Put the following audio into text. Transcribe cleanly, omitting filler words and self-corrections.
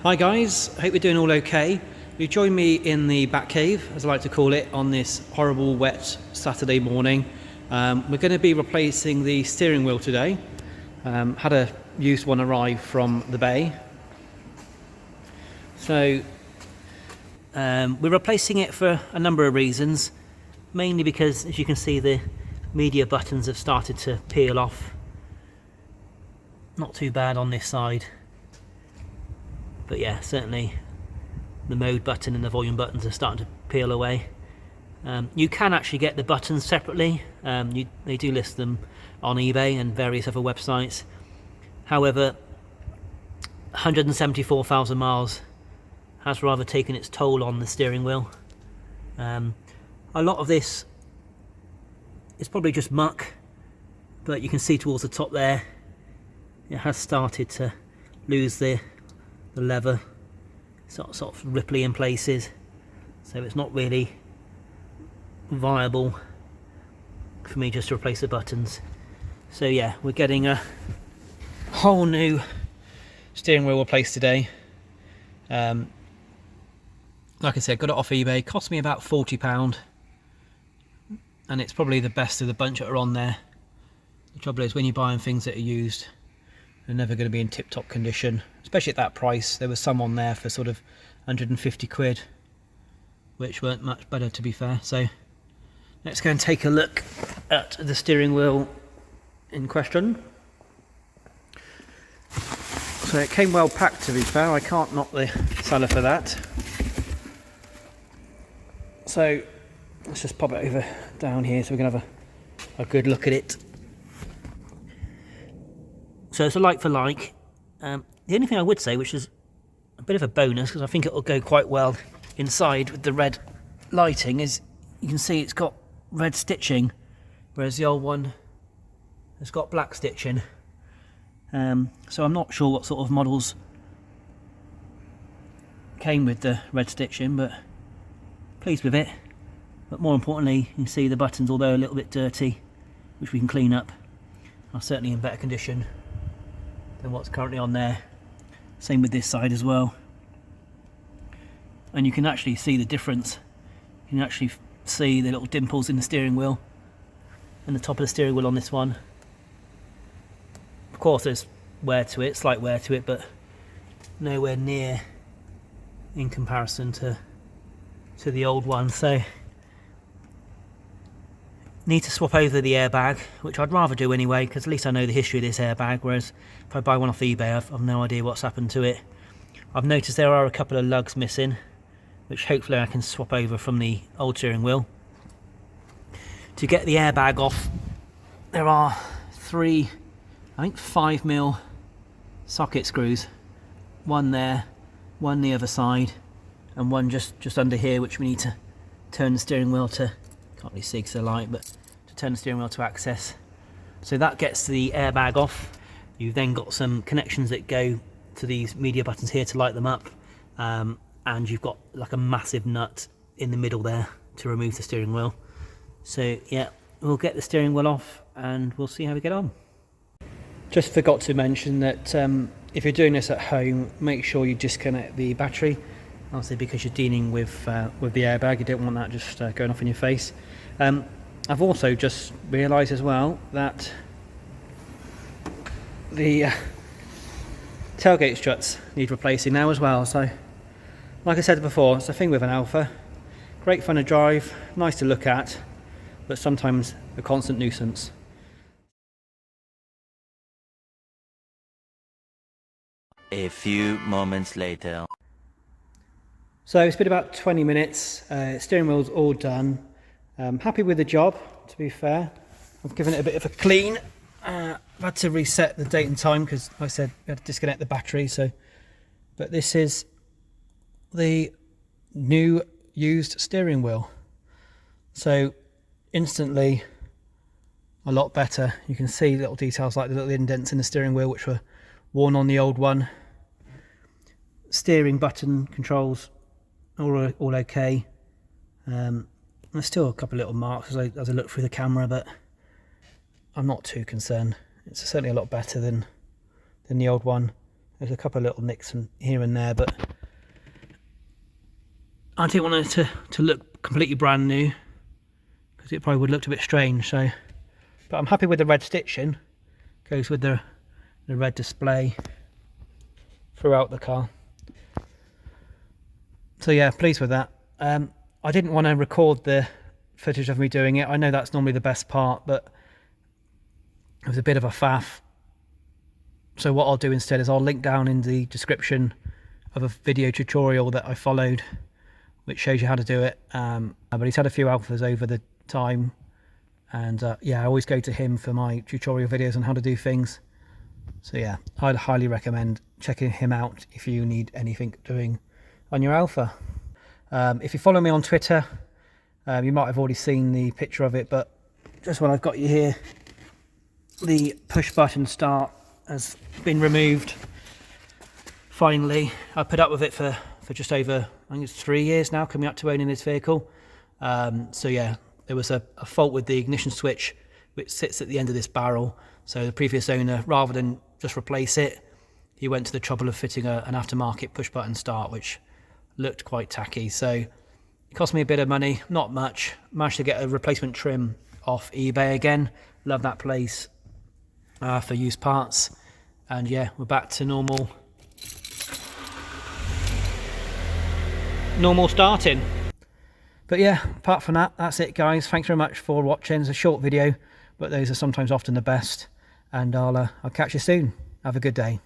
Hi guys, hope you're doing all okay. You join me in the Batcave, as I like to call it, on this horrible wet Saturday morning. We're going to be replacing the steering wheel today. Had a used one arrive from the bay. So we're replacing it for a number of reasons, mainly because, as you can see, the media buttons have started to peel off. Not too bad on this side. But yeah, certainly the mode button and the volume buttons are starting to peel away. You can actually get the buttons separately. They do list them on eBay and various other websites. However, 174,000 miles has rather taken its toll on the steering wheel. A lot of this is probably just muck, but you can see towards the top there, it has started to lose the leather, sort of ripply in places, so it's not really viable for me just to replace the buttons. So yeah, we're getting a whole new steering wheel replaced today. Like I said, got it off eBay, cost me about £40, and it's probably the best of the bunch that are on there. The trouble is, when you're buying things that are used, they're never going to be in tip-top condition, especially at that price. There was some on there for sort of 150 quid, which weren't much better, to be fair. So let's go and take a look at the steering wheel in question. So it came well packed, to be fair. I can't knock the seller for that. So let's just pop it over down here so we can have a good look at it. So it's a like for like. The only thing I would say, which is a bit of a bonus, because I think it will go quite well inside with the red lighting, is you can see it's got red stitching, whereas the old one has got black stitching. So I'm not sure what sort of models came with the red stitching, but pleased with it. But more importantly, you can see the buttons, although a little bit dirty, which we can clean up, are certainly in better condition than what's currently on there. Same with this side as well. And you can actually see the difference. You can actually see the little dimples in the steering wheel and the top of the steering wheel on this one. Of course there's wear to it, slight wear to it, but nowhere near in comparison to the old one. So need to swap over the airbag, which I'd rather do anyway, because at least I know the history of this airbag, whereas if I buy one off eBay, I've no idea what's happened to it. I've noticed there are a couple of lugs missing, which hopefully I can swap over from the old steering wheel. To get the airbag off, there are 5mm socket screws, one there, one the other side, and one just under here, which we need to turn the steering wheel to, can't really see because of the light, but to turn the steering wheel to access. So that gets the airbag off. You've then got some connections that go to these media buttons here to light them up, and you've got like a massive nut in the middle there to remove the steering wheel. So yeah, we'll get the steering wheel off and we'll see how we get on. Just forgot to mention that if you're doing this at home, make sure you disconnect the battery. Obviously, because you're dealing with the airbag, you don't want that just going off in your face. I've also just realised as well that the tailgate struts need replacing now as well. So, like I said before, it's a thing with an Alfa. Great fun to drive, nice to look at, but sometimes a constant nuisance. A few moments later. So it's been about 20 minutes, steering wheel's all done. Happy with the job, to be fair. I've given it a bit of a clean. I've had to reset the date and time because, like I said, we had to disconnect the battery. But this is the new used steering wheel. So instantly a lot better. You can see little details like the little indents in the steering wheel which were worn on the old one. Steering button controls all okay. There's still a couple of little marks as I look through the camera, but I'm not too concerned. It's certainly a lot better than the old one. There's a couple of little nicks here and there, but I didn't want it to look completely brand new, because it probably would have looked a bit strange. So, but I'm happy with the red stitching. Goes with the red display throughout the car. So yeah, pleased with that. I didn't want to record the footage of me doing it. I know that's normally the best part, but it was a bit of a faff. So what I'll do instead is I'll link down in the description of a video tutorial that I followed, which shows you how to do it. But he's had a few alphas over the time, and yeah, I always go to him for my tutorial videos on how to do things. So yeah, I'd highly recommend checking him out if you need anything doing on your Alfa. If you follow me on Twitter, you might have already seen the picture of it, but just when I've got you here, the push button start has been removed. Finally, I put up with it for just over, I think it's 3 years now, coming up to owning this vehicle. So yeah, there was a fault with the ignition switch, which sits at the end of this barrel. So the previous owner, rather than just replace it, he went to the trouble of fitting an aftermarket push button start, which looked quite tacky. So it cost me a bit of money, not much. Managed to get a replacement trim off eBay again. Love that place for used parts. And yeah, we're back to normal starting. But yeah, apart from that, that's it guys. Thanks very much for watching. It's a short video, but those are sometimes often the best. And I'll catch you soon. Have a good day.